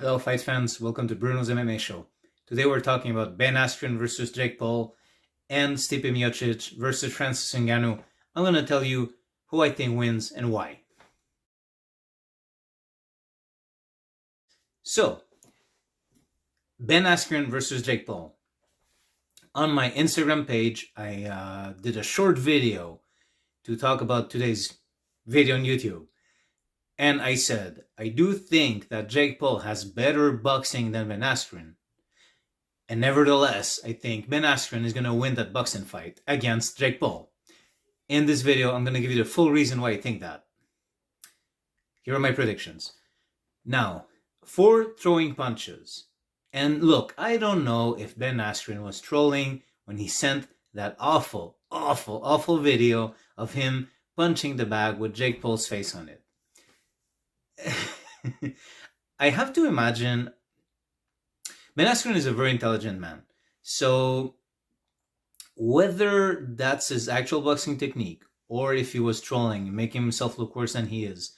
Hello fight fans, welcome to Bruno's MMA show. Today we're talking about Ben Askren versus Jake Paul and Stipe Miocic versus Francis Ngannou. I'm going to tell you who I think wins and why. So, Ben Askren versus Jake Paul. On my Instagram page, I did a short video to talk about today's video on YouTube. And I said, I do think that Jake Paul has better boxing than Ben Askren. And nevertheless, I think Ben Askren is going to win that boxing fight against Jake Paul. In this video, I'm going to give you the full reason why I think that. Here are my predictions. Now, for throwing punches. And look, I don't know if Ben Askren was trolling when he sent that awful video of him punching the bag with Jake Paul's face on it. I have to imagine Ben Askren is a very intelligent man. So whether that's his actual boxing technique or if he was trolling and making himself look worse than he is,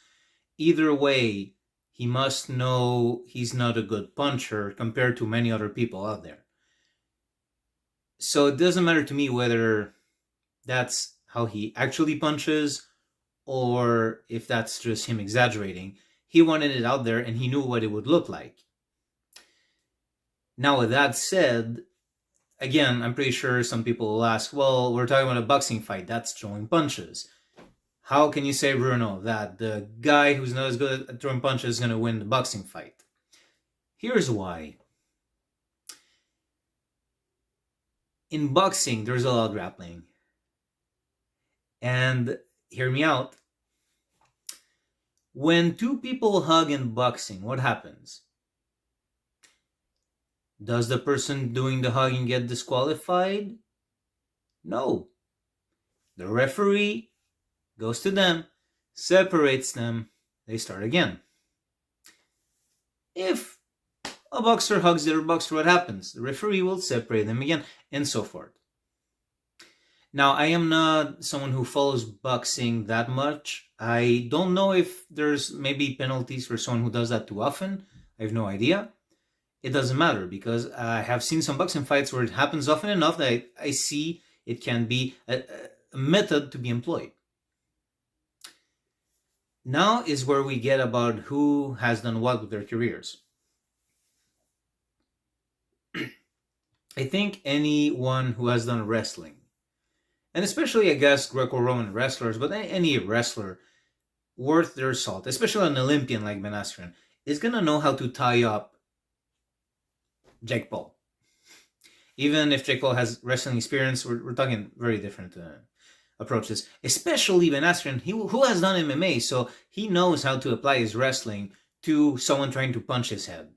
either way, he must know he's not a good puncher compared to many other people out there. So it doesn't matter to me whether that's how he actually punches or if that's just him exaggerating. He wanted it out there and he knew what it would look like. Now, with that said, again, I'm pretty sure some people will ask, well, we're talking about a boxing fight. That's throwing punches. How can you say, Bruno, that the guy who's not as good at throwing punches is going to win the boxing fight? Here's why. In boxing, there's a lot of grappling. And hear me out. When two people hug in boxing, what happens? Does the person doing the hugging get disqualified? No. The referee goes to them, separates them, they start again. If a boxer hugs the other boxer, what happens? The referee will separate them again, and so forth. Now, I am not someone who follows boxing that much. I don't know if there's maybe penalties for someone who does that too often. I have no idea. It doesn't matter because I have seen some boxing fights where it happens often enough that I see it can be a method to be employed. Now is where we get about who has done what with their careers. I think anyone who has done wrestling, and especially, I guess, Greco-Roman wrestlers, but any wrestler worth their salt, especially an Olympian like Ben Askren, is going to know how to tie up Jake Paul. Even if Jake Paul has wrestling experience, we're talking very different approaches. Especially Ben Askren, who has done MMA, so he knows how to apply his wrestling to someone trying to punch his head.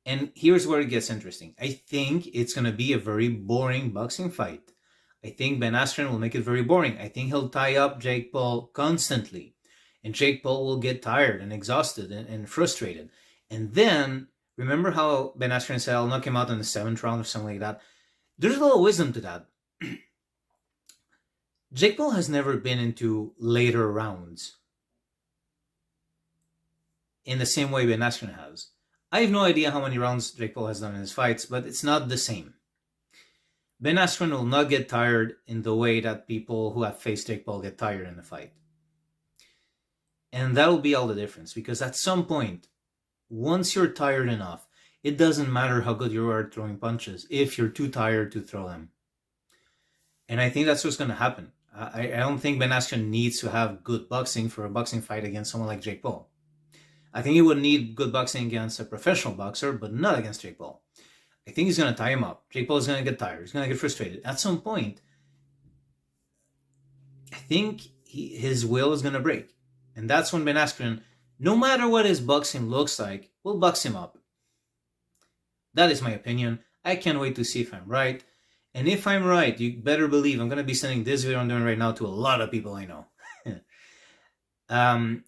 And here's where it gets interesting. I think it's going to be a very boring boxing fight. I think Ben Askren will make it very boring. I think he'll tie up Jake Paul constantly. And Jake Paul will get tired and exhausted and frustrated. And then, remember how Ben Askren said, I'll knock him out in the 7th round or something like that? There's a little wisdom to that. Jake Paul has never been into later rounds in the same way Ben Askren has. I have no idea how many rounds Jake Paul has done in his fights, but it's not the same. Ben Askren will not get tired in the way that people who have faced Jake Paul get tired in the fight. And that'll be all the difference, because at some point, once you're tired enough, it doesn't matter how good you are at throwing punches if you're too tired to throw them. And I think that's what's going to happen. I don't think Ben Askren needs to have good boxing for a boxing fight against someone like Jake Paul. I think he would need good boxing against a professional boxer, but not against Jake Paul. I think he's going to tie him up. Jake Paul is going to get tired. He's going to get frustrated. At some point, I think his will is going to break. And that's when Ben Askren, no matter what his boxing looks like, will box him up. That is my opinion. I can't wait to see if I'm right. And if I'm right, you better believe I'm going to be sending this video I'm doing right now to a lot of people I know.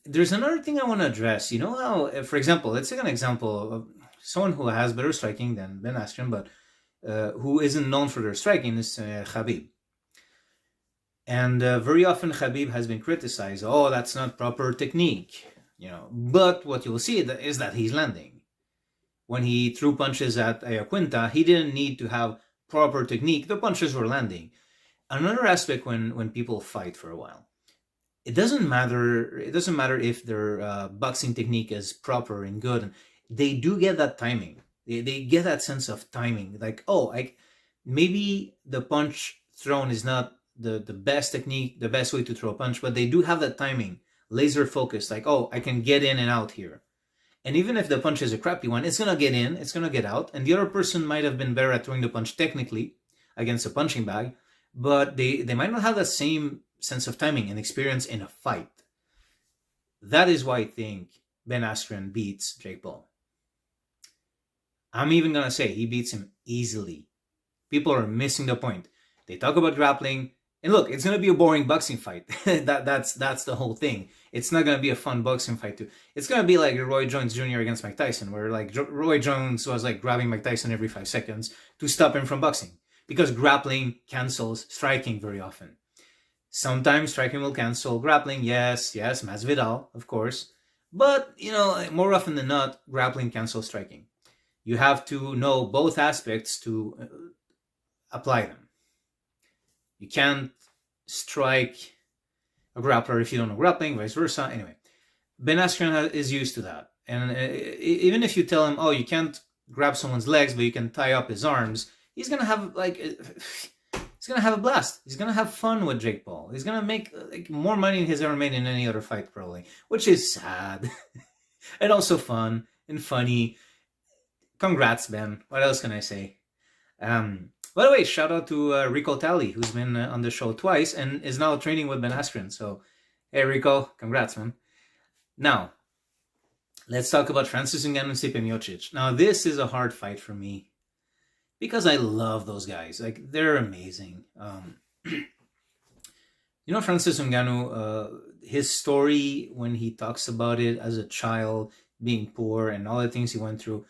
There's another thing I want to address. You know how, for example, let's take an example of someone who has better striking than Ben Askren, but who isn't known for their striking is Khabib. And very often Khabib has been criticized. Oh, that's not proper technique. But what you'll see is that he's landing. when he threw punches at Ayacuenta, he didn't need to have proper technique. The punches were landing. Another aspect when people fight for a while, it doesn't matter if their boxing technique is proper and good. They do get that timing. They get that sense of timing. Like, oh, maybe the punch thrown is not the best technique, the best way to throw a punch, but they do have that timing, laser focus. Like, oh, I can get in and out here. And even if the punch is a crappy one, it's going to get in, it's going to get out. And the other person might have been better at throwing the punch technically against a punching bag, but they might not have that same sense of timing and experience in a fight. That is why I think Ben Askren beats Jake Paul. I'm even going to say he beats him easily. People are missing the point. They talk about grappling, and look, it's going to be a boring boxing fight. That's the whole thing. It's not going to be a fun boxing fight too. It's going to be like Roy Jones Jr. against Mike Tyson, where like Roy Jones was like grabbing Mike Tyson every 5 seconds to stop him from boxing, because grappling cancels striking very often. Sometimes striking will cancel grappling. Yes, Masvidal, of course. But, more often than not, grappling cancels striking. You have to know both aspects to apply them. You can't strike a grappler if you don't know grappling, vice versa. Anyway, Ben Askren is used to that. And even if you tell him, oh, you can't grab someone's legs, but you can tie up his arms, he's going to have he's going to have a blast. He's going to have fun with Jake Paul. He's going to make more money than he's ever made in any other fight, probably, which is sad and also fun and funny. Congrats, Ben. What else can I say? By the way, shout out to Rico Talley, who's been on the show twice and is now training with Ben Askren. So, hey, Rico, congrats, man. Now, let's talk about Francis Ngannou and Stipe Miocic. Now, this is a hard fight for me because I love those guys. Like, they're amazing. Francis Ngannou, his story when he talks about it as a child, being poor and all the things he went through,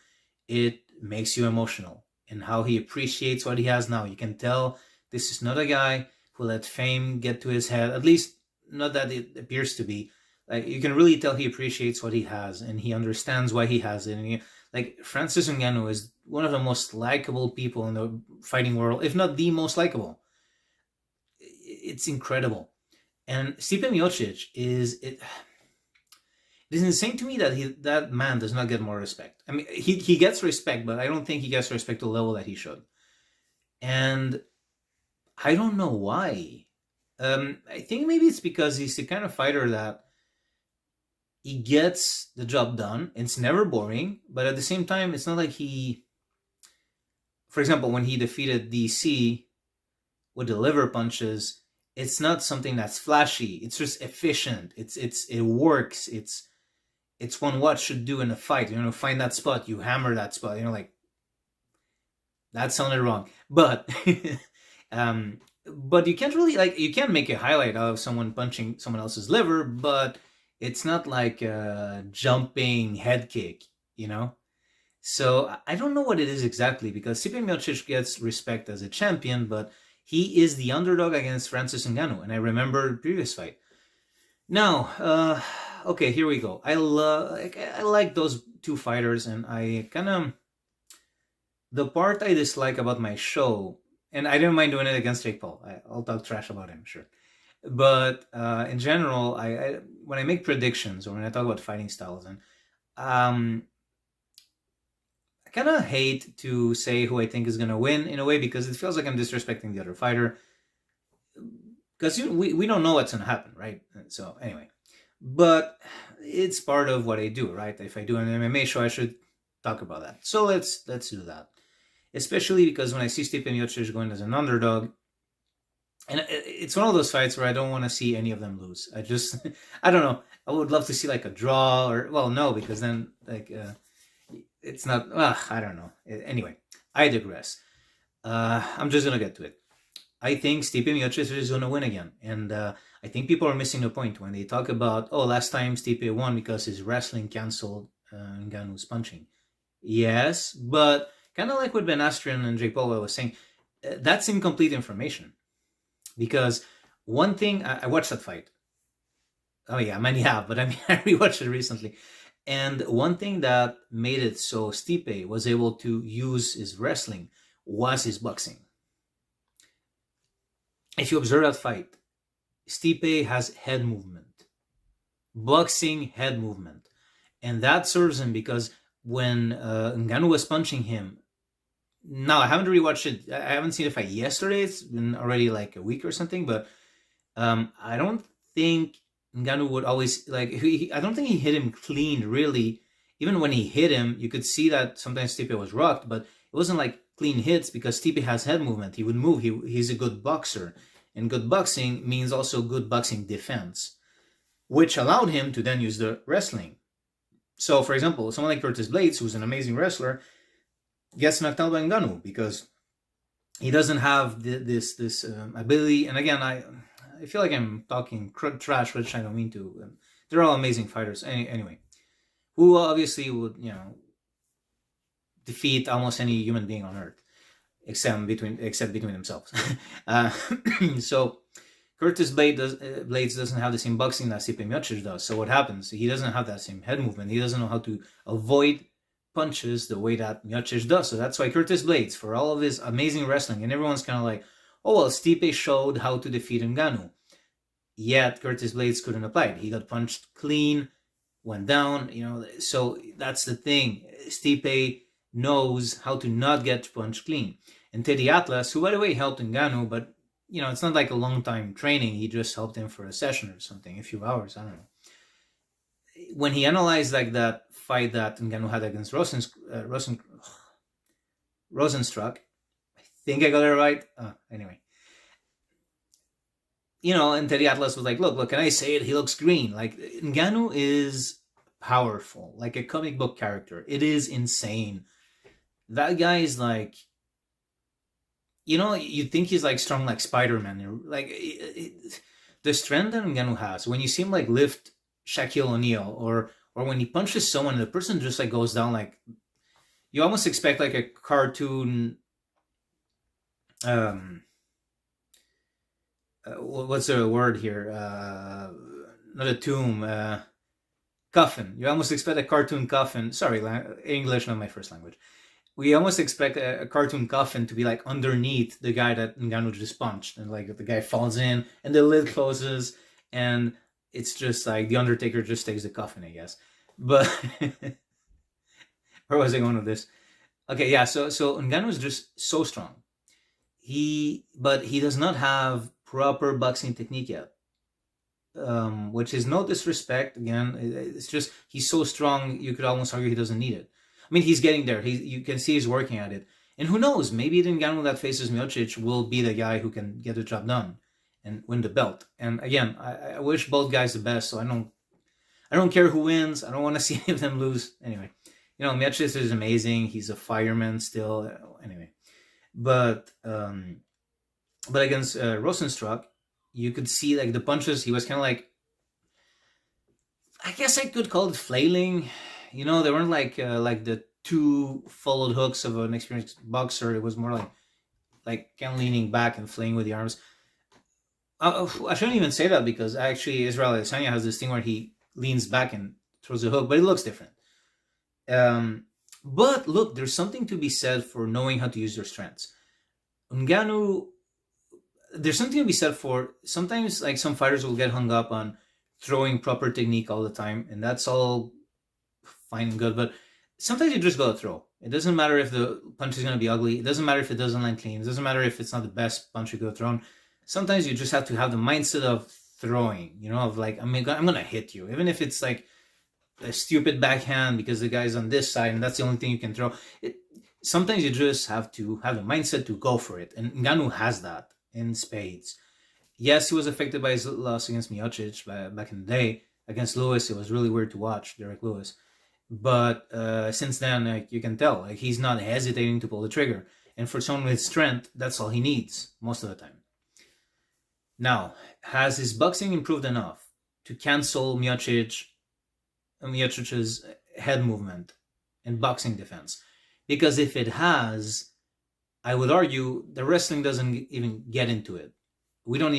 it makes you emotional. And how he appreciates what he has now. You can tell this is not a guy who let fame get to his head, at least not that it appears to be. Like, you can really tell he appreciates what he has and he understands why he has it. And Francis Ngannou is one of the most likable people in the fighting world, if not the most likable. It's incredible. And Stipe Miocic it is insane to me that that man does not get more respect. I mean, he gets respect, but I don't think he gets respect to the level that he should. And I don't know why. I think maybe it's because he's the kind of fighter that he gets the job done. It's never boring, but at the same time, it's not like for example, when he defeated DC with the liver punches, it's not something that's flashy. It's just efficient. It works. It's one what should do in a fight. Find that spot, you hammer that spot. That sounded wrong, but but you can't really you can make a highlight of someone punching someone else's liver, but it's not like a jumping head kick, So I don't know what it is exactly, because Stipe Miocic gets respect as a champion, but he is the underdog against Francis Ngannou, and I remember the previous fight. Now, okay, here we go. I like those two fighters, and I the part I dislike about my show, and I didn't mind doing it against Jake Paul. I'll talk trash about him, sure. But in general, I when I make predictions or when I talk about fighting styles, and I kind of hate to say who I think is going to win in a way, because it feels like I'm disrespecting the other fighter. Because we don't know what's going to happen, right? So anyway, but it's part of what I do, right? If I do an MMA show, I should talk about that. So let's do that. Especially because when I see Stipe Miocic going as an underdog, and it's one of those fights where I don't want to see any of them lose. I don't know. I would love to see like a draw, or, well, no, because then it's not, I don't know. Anyway, I digress. I'm just going to get to it. I think Stipe Miocic is going to win again. And I think people are missing the point when they talk about, last time Stipe won because his wrestling canceled Ngannou's punching. Yes, but kind of like what Ben Askren and Jake Paul was saying, that's incomplete information. Because one thing, I watched that fight. Oh yeah, many have, but I rewatched it recently. And one thing that made it so Stipe was able to use his wrestling was his boxing. If you observe that fight, Stipe has head movement, boxing head movement. And that serves him because when Ngannou was punching him, now I haven't rewatched it. I haven't seen the fight yesterday. It's been already like a week or something, but I don't think Ngannou would always like. I don't think he hit him clean really. Even when he hit him, you could see that sometimes Stipe was rocked, but it wasn't like clean hits because Stipe has head movement. He would move. He's a good boxer, and good boxing means also good boxing defense, which allowed him to then use the wrestling. So, for example, someone like Curtis Blades, who's an amazing wrestler, gets knocked out by Ngannou because he doesn't have this ability. And again, I feel like I'm talking trash, which I don't mean to. They're all amazing fighters. Anyway, who obviously would defeat almost any human being on earth, except between themselves. So Curtis Blades doesn't have the same boxing that Stipe Miocic does. So what happens? He doesn't have that same head movement. He doesn't know how to avoid punches the way that Miocic does. So that's why Curtis Blades, for all of his amazing wrestling, and everyone's kind of like, oh, well, Stipe showed how to defeat Ngannou. Yet Curtis Blades couldn't apply it. He got punched clean, went down, so that's the thing. Stipe knows how to not get punched clean. And Teddy Atlas, who by the way helped Ngannou, but it's not like a long time training. He just helped him for a session or something, a few hours, I don't know. When he analyzed like that fight that Ngannou had against Rosenstruck, I think I got it right. Anyway, and Teddy Atlas was like, look, can I say it? He looks green. Like, Ngannou is powerful, like a comic book character. It is insane. That guy is like, you think he's like strong like Spider-Man. Like, the strength that Ngannou has, when you see him like lift Shaquille O'Neal, or when he punches someone and the person just like goes down, like, you almost expect like a cartoon, what's the word here? Not a tomb, coffin. You almost expect a cartoon coffin. Sorry, English not my first language. We almost expect a cartoon coffin to be like underneath the guy that Ngannou just punched, and like the guy falls in and the lid closes, and it's just like the Undertaker just takes the coffin, I guess. But where was I going with this? Okay, yeah. So Ngannou is just so strong. But he does not have proper boxing technique yet, which is no disrespect. Again, it's just he's so strong. You could almost argue he doesn't need it. I mean, he's getting there. You can see he's working at it. And who knows? Maybe the Ngannou that faces Miocic will be the guy who can get the job done and win the belt. And again, I wish both guys the best. So I don't care who wins. I don't want to see any of them lose. Anyway, Miocic is amazing. He's a fireman still. Anyway, but against Rosenstruck, you could see like the punches. He was kind of like, I guess I could call it flailing. They weren't like the two followed hooks of an experienced boxer. It was more like kind of leaning back and flailing with the arms. I shouldn't even say that because actually Israel Adesanya has this thing where he leans back and throws a hook, but it looks different. But look, there's something to be said for knowing how to use your strengths. Ngannou, there's something to be said for, sometimes like some fighters will get hung up on throwing proper technique all the time, and that's all fine and good, but sometimes you just gotta throw. It doesn't matter if the punch is gonna be ugly. It doesn't matter if it doesn't land clean. It doesn't matter if it's not the best punch you could have thrown. Sometimes you just have to have the mindset of throwing, of like, I'm gonna hit you, even if it's like a stupid backhand because the guy's on this side and that's the only thing you can throw. Sometimes you just have to have the mindset to go for it, and Ngannou has that in spades. Yes, he was affected by his loss against Miocic back in the day. Against Lewis, it was really weird to watch, Derek Lewis. But since then, like, you can tell, like, he's not hesitating to pull the trigger. And for someone with strength, that's all he needs most of the time. Now, has his boxing improved enough to cancel Miocic's head movement and boxing defense? Because if it has, I would argue the wrestling doesn't even get into it. We're not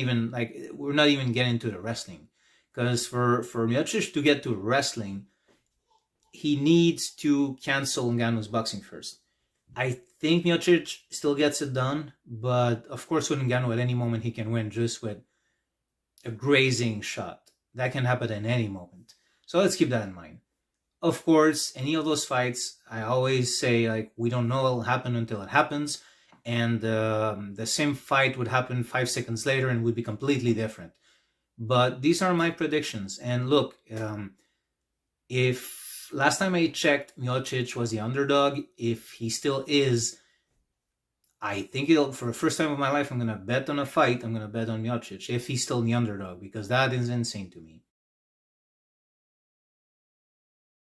even getting into the wrestling. Because for Miocic to get to wrestling, he needs to cancel Ngannou's boxing first. I think Miocic still gets it done, but of course with Ngannou at any moment he can win just with a grazing shot. That can happen at any moment. So let's keep that in mind. Of course, any of those fights, I always say, like, we don't know what will happen until it happens. And the same fight would happen 5 seconds later and would be completely different. But these are my predictions. And look, if last time I checked, Miocic was the underdog. If he still is, I think for the first time of my life, I'm going to bet on a fight. I'm going to bet on Miocic if he's still the underdog, because that is insane to me.